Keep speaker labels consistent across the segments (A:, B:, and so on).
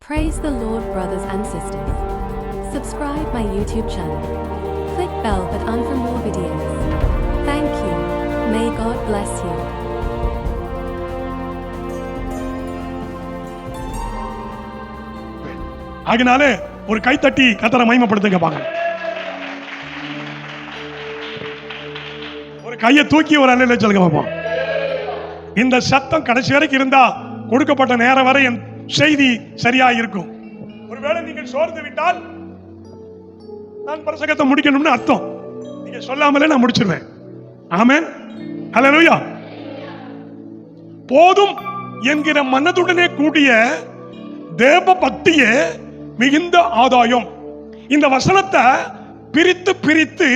A: Praise the Lord, brothers and sisters. Subscribe my YouTube channel. Click bell button for more videos. Thank you. May God bless you.
B: ஆகினாலே ஒரு கைத்தட்டி கர்த்தரை மகிமைப்படுத்துங்க பாங்க. ஒரு கையை தூக்கி ஒரு அல்லேலூயா சொல்லுங்க பாப்போம். இந்த சத்தம் கடைசி வரைக்கும் இருந்தா கொடுக்கப்பட்ட நேரம் வரை என் செய்தி சரியா இருக்கும். ஒருவேளை நீங்கள் சோர்ந்து விட்டால் நான் பிரசங்கத்தை முடிக்கணும்னு அர்த்தம். நீங்க சொல்லாமலே நான் முடிச்சிருவேன். ஆமென். அல்லேலூயா. போதும் என்கிற மனதுடனே கூடிய தேவ பக்தியே மிகுந்த ஆதாயம். இந்த வசனத்தை பிரித்து பிரித்து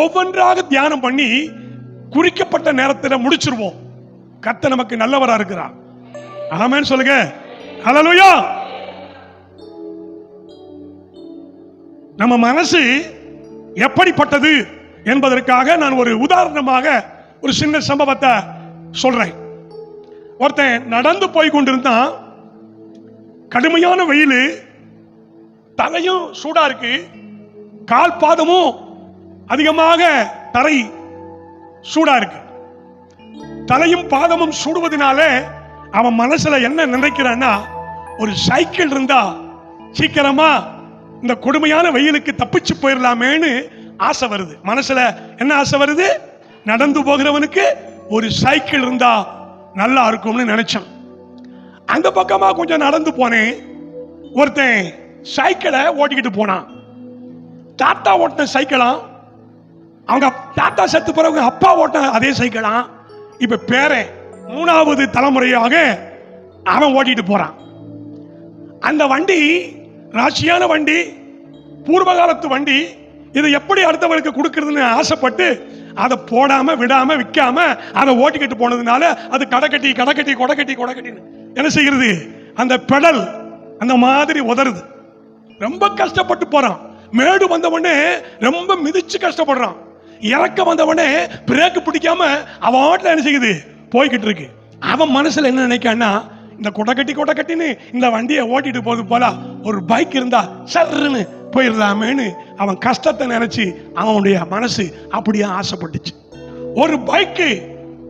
B: ஒவ்வொன்றாக தியானம் பண்ணி குறிக்கப்பட்ட நேரத்தில் முடிச்சிருவோம். கர்த்தர் நமக்கு நல்லவரா இருக்கிறார். ஆமென் சொல்லுங்க. ஹல்லேலூயா. நம்ம மனசு எப்படிப்பட்டது என்பதற்காக நான் ஒரு உதாரணமாக ஒரு சின்ன சம்பவத்தை சொல்றேன். ஒருத்தன் நடந்து போய் கொண்டிருந்தான். கடுமையான வெயில், தலையும் சூடா இருக்கு, கால் பாதமும் அதிகமாக தரை சூடா இருக்கு. தலையும் பாதமும் சூடுவதனால அவன் மனசுல என்ன நினைக்கிறான்னா, ஒரு சைக்கிள் இருந்தா சீக்கிரமா இந்த கொடுமையான வெயிலுக்கு தப்பிச்சு போயிடலாமேன்னு ஆசை வருது. மனசுல என்ன ஆசை வருது? நடந்து போகிறவனுக்கு ஒரு சைக்கிள் இருந்தா நல்லா இருக்கும்னு நினைச்சான். அந்த பக்கமா கொஞ்சம் நடந்து போனேன். ஒருத்தன் சைக்கிளை ஓட்டிக்கிட்டு போனான். தாத்தா ஓட்டின சைக்கிளா, அவங்க தாத்தா செத்து பிறகு அப்பா ஓட்டின அதே சைக்கிளா. இப்ப பேரன் மூணாவது தலைமுறையாக அவன் ஓட்டிட்டு போறான். அந்த வண்டி ராசியான வண்டி, பூர்வ காலத்து வண்டி. இதை எப்படி அடுத்தவங்களுக்கு கொடுக்கறதுன்னு ஆசைப்பட்டு அதை போடாம விடாம விற்காம அதை ஓட்டிக்கிட்டு போனதுனால அது கடக்கட்டி கடக்கட்டி கொடக்கட்டி கொடக்கட்டின்னு என்ன செய்கிறது, அந்த பெடல் அந்த மாதிரி உதறுது. ரொம்ப கஷ்டப்பட்டு போறான். மேடு வந்தவொடனே ரொம்ப மிதிச்சு கஷ்டப்படுறான். இறக்க வந்தவொடனே பிரேக் பிடிக்காம அவன் ஆட்டில் என்ன செய்யுது, போய்கிட்டு இருக்கு. அவன் மனசுல என்ன நினைக்கான்னா, இந்த கொடக்கட்டின்னு இந்த வண்டியை ஓட்டிட்டு போறது போல ஒரு பைக் இருந்தா சர்ன்னு போயிடலாமேன்னு அவன் கஷ்டத்தை நினைச்சு அவனுடைய மனசு அப்படியே ஆசைப்பட்டுச்சு. ஒரு பைக்கு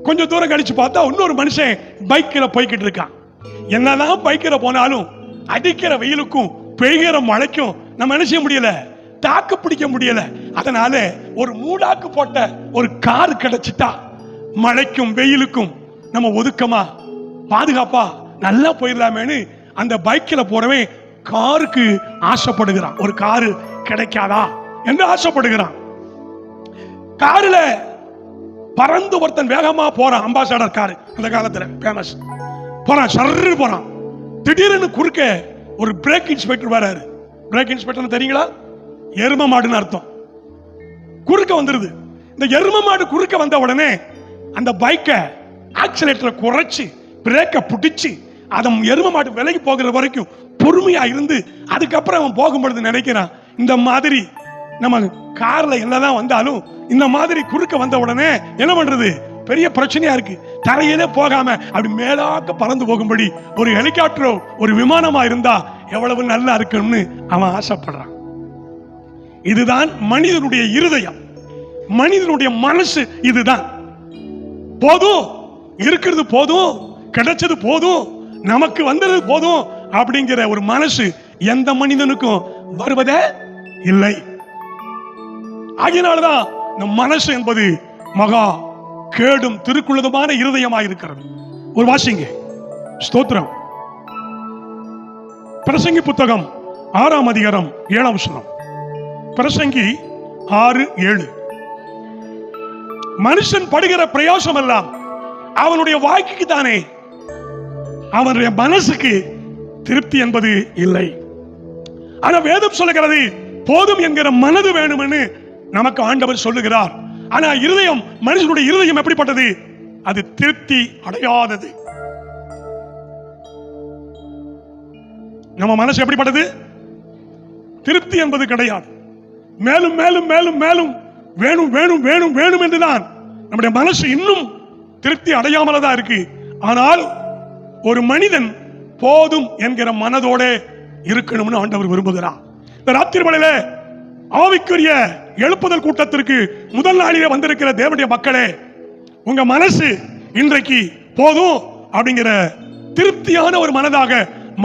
B: கொஞ்சம் தூரம் கழிச்சு பார்த்தா இன்னொரு மனுஷன் பைக்கில் போய்கிட்டு இருக்கான். என்னதான் பைக்கில் போனாலும் அடிக்கிற வெயிலுக்கும் பெய்கிற மழைக்கும் நம்ம என்ன செய்ய முடியல, தாக்கு பிடிக்க முடியல. அதனால ஒரு மூடாக்கு போட்ட ஒரு கார் கிடைச்சிட்டா மழைக்கும் வெயிலுக்கும் நம்ம ஒதுக்கமா பாதுகாப்பா நல்லா போயிடலாமேன்னு அந்த பைக்கில் போறவன் காருக்கு ஆசைப்படுகிறான். ஒரு காரு கிடைக்காதா என்று ஆசைப்படுகிறான். காருல பறந்து ஒருத்தன் வேகமா போறான். அம்பாசடர் காரு அந்த காலத்துல ஃபேமஸ். போறான், சர்ரு போறான். திடீர்னு குறுக்க ஒரு பிரேக் இன்ஸ்பெக்டர் வராரு. பிரேக் இன்ஸ்பெக்டர் தெரியுங்களா? எரும மாடுன்னு அர்த்தம். குறுக்க வந்துருது. இந்த எரும மாடு குறுக்க வந்த உடனே அந்த பைக்கை ஆக்சிலேட்டரை குறைச்சு பிரேக்கை பிடிச்சு அதன் எரும மாடு விலகி போகிற வரைக்கும் பொறுமையா இருந்து அதுக்கப்புறம் அவன் போகும்பொழுது நினைக்கிறான், இந்த மாதிரி நம்ம கார்ல என்னதான் வந்தாலும் இந்த மாதிரி குறுக்க வந்த உடனே என்ன பண்றது, பெரிய பிரச்சனையா இருக்கு. தரையிலே போகாம அப்படி மேலாக்க பறந்து போகும்படி ஒரு ஹெலிகாப்டரோ ஒரு விமானமா இருந்தா எவ்வளவு நல்லா இருக்குன்னு அவன் ஆசைப்படுறான். இதுதான் மனிதனுடைய இருதயம், மனிதனுடைய மனசு. இதுதான் போதும், இருக்கிறது போதும், கிடைச்சது போதும், நமக்கு வந்தது போதும் அப்படிங்கிற ஒரு மனசு எந்த மனிதனுக்கும் வருவதே இல்லை. ஆகினால்தான் நம் மனசு என்பது மகா கேடும் திருக்குள்ளதுமான இருதயமாக இருக்கிறது. ஒரு வாசிங்க, ஸ்தோத்திரம். பிரசங்கி புத்தகம் 6ஆம் அதிகாரம் 7ஆம் வசனம். பிரசங்கி 6:7. மனுஷன் படுகிற பிரயாசம் எல்லாம் அவனுடைய வாய்க்கு தானே, அவனுடைய மனசுக்கு திருப்தி என்பது இல்லை. ஆனா வேதம் சொல்லுகிறது போதும் என்கிற மனது வேணும்னு நமக்கு ஆண்டவர் சொல்லுகிறார். ஆனா இருதயம், மனுஷனுடைய இருதயம் எப்படிப்பட்டது? அது திருப்தி அடையாதது. நம்ம மனசு எப்படிப்பட்டது? திருப்தி என்பது கிடையாது. மேலும் மேலும் மேலும் மேலும் வேணும் வேணும் வேணும் வேணும் என்றுதான் நம்முடைய மனசு இன்னும் திருப்தி அடையாமலதான் இருக்கு. ஆனால் ஒரு மனிதன் போதும் என்கிற மனதோட இருக்கணும்னு ஆண்டவர் விரும்புகிறார். இந்த ராத்திரி வேளையில ஆவிக்குரிய எழுப்புதல் கூட்டத்திற்கு முதல் நாளிலே வந்திருக்கிற தேவனுடைய மக்களே, உங்க மனசு இன்றைக்கு போதும் அப்படிங்கிற திருப்தியான ஒரு மனதாக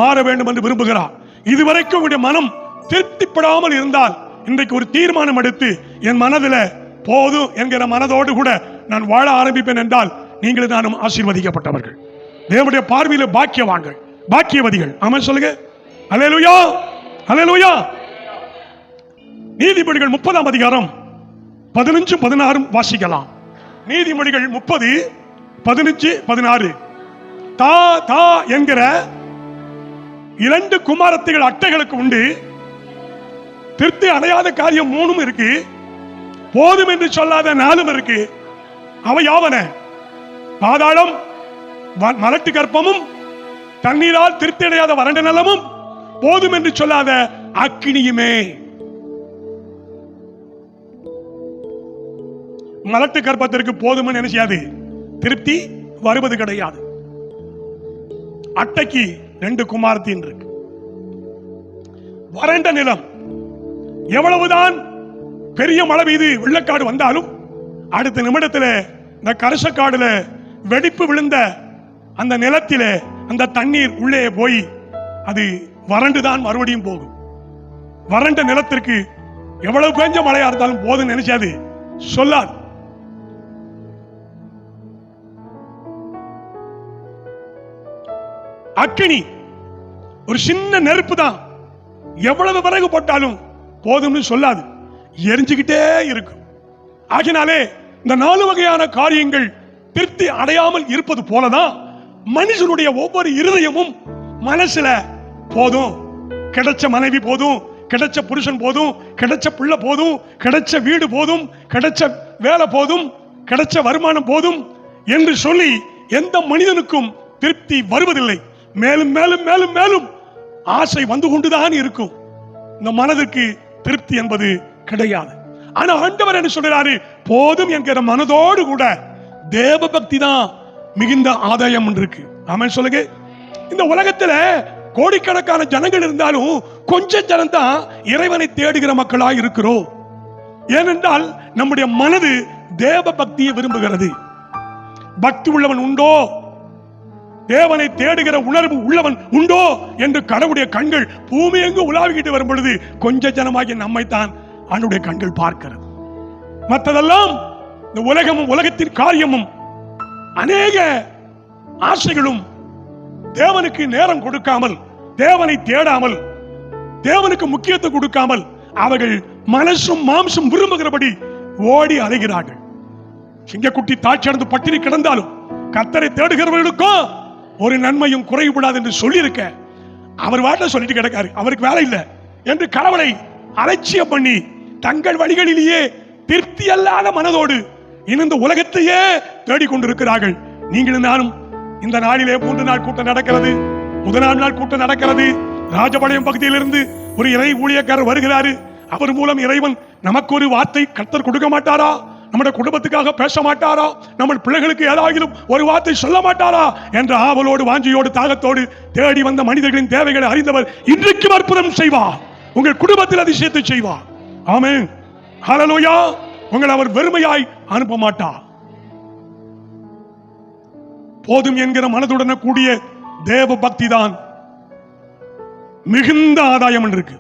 B: மாற வேண்டும் என்று விரும்புகிறார். இதுவரைக்கும் உங்களுடைய மனம் திருப்திப்படாமல் இருந்தால் இன்றைக்கு ஒரு தீர்மானம் எடுத்து என் மனதில் போதும் என்கிற மனதோடு கூட நான் வாழ ஆரம்பிப்பேன் என்றால் நீங்களும் நானும் ஆசீர்வதிக்கப்பட்டவர்கள், தேவனுடைய பார்வையில் பாக்கியவான்கள், பாக்கியவதிகள். ஆமென் சொல்லுங்க. அல்லேலூயா, அல்லேலூயா. நீதிமொழிகள் 30ஆம் அதிகாரம் 15-16 வாசிக்கலாம். நீதிமொழிகள் 30:15-16. தா தா என்கிற 2 குமாரத்திகள் அட்டைகளுக்கு உண்டு. திருப்தி அடையாத காரியம் 3 இருக்கு, போதும் என்று சொல்லாத 4 இருக்கு. அவை யாவன? பாதாளம், மலட்டு கற்பமும், தண்ணீரால் திருப்தி அடையாத வறண்ட நிலமும், போதும் என்று சொல்லாத அக்கினியுமே. மலட்டு கற்பத்திற்கு போதும் என்ன செய்யாது, திருப்தி வருவது கிடையாது. அட்டைக்கு 2 குமாரத்தின் இருக்கு. வறண்ட நிலம், எவ்வளவுதான் பெரிய மழை பெய்து வெள்ளக்காடு வந்தாலும் அடுத்த நிமிடத்தில் இந்த கரசக்காடுல வெடிப்பு விழுந்த அந்த நிலத்திலே அந்த தண்ணீர் உள்ளே போய் அது வறண்டுதான் மறுபடியும் போகும். வறண்ட நிலத்திற்கு எவ்வளவு பெஞ்ச மழையா இருந்தாலும் போதும் நினைச்சாது சொல்லாது. அக்கினி ஒரு சின்ன நெருப்பு தான், எவ்வளவு விறகு போட்டாலும் போதும்னு சொல்லாது, எரிஞ்சுக்கிட்டே இருக்கும். ஆகினாலே இந்த 4 வகையான காரியங்கள் திருப்தி அடையாமல் இருப்பது போலதான் மனுஷனுடைய ஒவ்வொரு இருதயமும் மனசுல போதும், கிடைச்ச மனைவி போதும், கிடைச்ச புருஷன் போதும், கிடைச்ச பிள்ளை போதும், கிடைச்ச வீடு போதும், கிடைச்ச வேலை போதும், கிடைச்ச வருமானம் போதும் என்று சொல்லி எந்த மனிதனுக்கும் திருப்தி வருவதில்லை. மேலும் மேலும் மேலும் மேலும் ஆசை வந்து கொண்டுதான் இருக்கும். இந்த மனதுக்கு திருப்தி என்பது கிடையாது. ஆனா ஆண்டவர் என்ன சொல்றாரு, போதும் என்கிற மனதோடு கூட தேவ பக்தி தான் மிகுந்த ஆதாயம் இருக்கு. ஆமென் சொல்லுங்க. இந்த உலகத்துல கோடிக்கணக்கான ஜனங்கள் இருந்தாலும் கொஞ்ச ஜனம் தான் இறைவனை தேடுகிற மக்களா இருக்கிறோம். ஏனென்றால் நம்முடைய மனது தேவ பக்தியை விரும்புகிறது. பக்தி உள்ளவன் உண்டோ, தேவனை தேடுகிற உணர்வு உள்ளவன் உண்டோ என்று கடவுளுடைய கண்கள் பூமி எங்கு உலாவிக்கிட்டு வரும் பொழுது கொஞ்ச ஜனமாகிய நம்மைத்தான் ஆண்டவருடைய கண்கள் பார்க்கிறது. மற்றதெல்லாம் இந்த உலகமும் உலகத்தின் காரியமும் அநேக ஆசைகளும் தேவனுக்கு நேரம் கொடுக்காமல், தேவனை தேடாமல், தேவனுக்கு முக்கியத்துவம் கொடுக்காமல் அவர்கள் மனசும் மாம்சம் விரும்புகிறபடி ஓடி அலைகிறார்கள். சிங்கக்குட்டி தாட்சியடைந்து பட்டினி கிடந்தாலும் கர்த்தரை தேடுகிறவர்களுக்கும் ஒரு நன்மையும் குறைவுபடாது என்று சொல்லி இருக்க, அவர் வாட்டில சொல்லிட்டு கிடக்காரு, அவருக்கு வேலை இல்லை என்று கடவுளை அலட்சியம் பண்ணி தங்கள் வழிகளிலேயே திருப்தி அல்லாத மனதோடு இந்த உலகத்தையே தேடிக்கொண்டிருக்கிறார்கள். நீங்களும் நானும் இந்த நாளிலே 3 நாள் கூட்டம் நடக்கிறது, முதல் நாள் கூட்டம் நடக்கிறது. ராஜபாளையம் பகுதியிலிருந்து ஒரு இறை ஊழியக்காரர் வருகிறாரு. அவர் மூலம் இறைவன் நமக்கு ஒரு வார்த்தை கர்த்தர் கொடுக்க மாட்டாரா? நம்முடைய குடும்பத்துக்காக பேச மாட்டாரா? நம்ம பிள்ளைகளுக்கு ஏதாகிலும் ஒரு வார்த்தை சொல்ல மாட்டாரா என்ற ஆவலோடு, வாஞ்சியோடு, தாகத்தோடு தேடி வந்த மனிதர்களின் தேவைகளை அறிந்தவர் இன்றைக்கும் அற்புதம் செய்வார். உங்கள் குடும்பத்தில் அதிசயத்தை செய்வார். ஆமென், ஹல்லேலூயா. உங்களை அவர் வெறுமையாய் அனுப்ப மாட்டார். போதும் என்கிற மனதுடன் கூடிய தேவ பக்தி தான் மிகுந்த ஆதாயம் இருக்கு.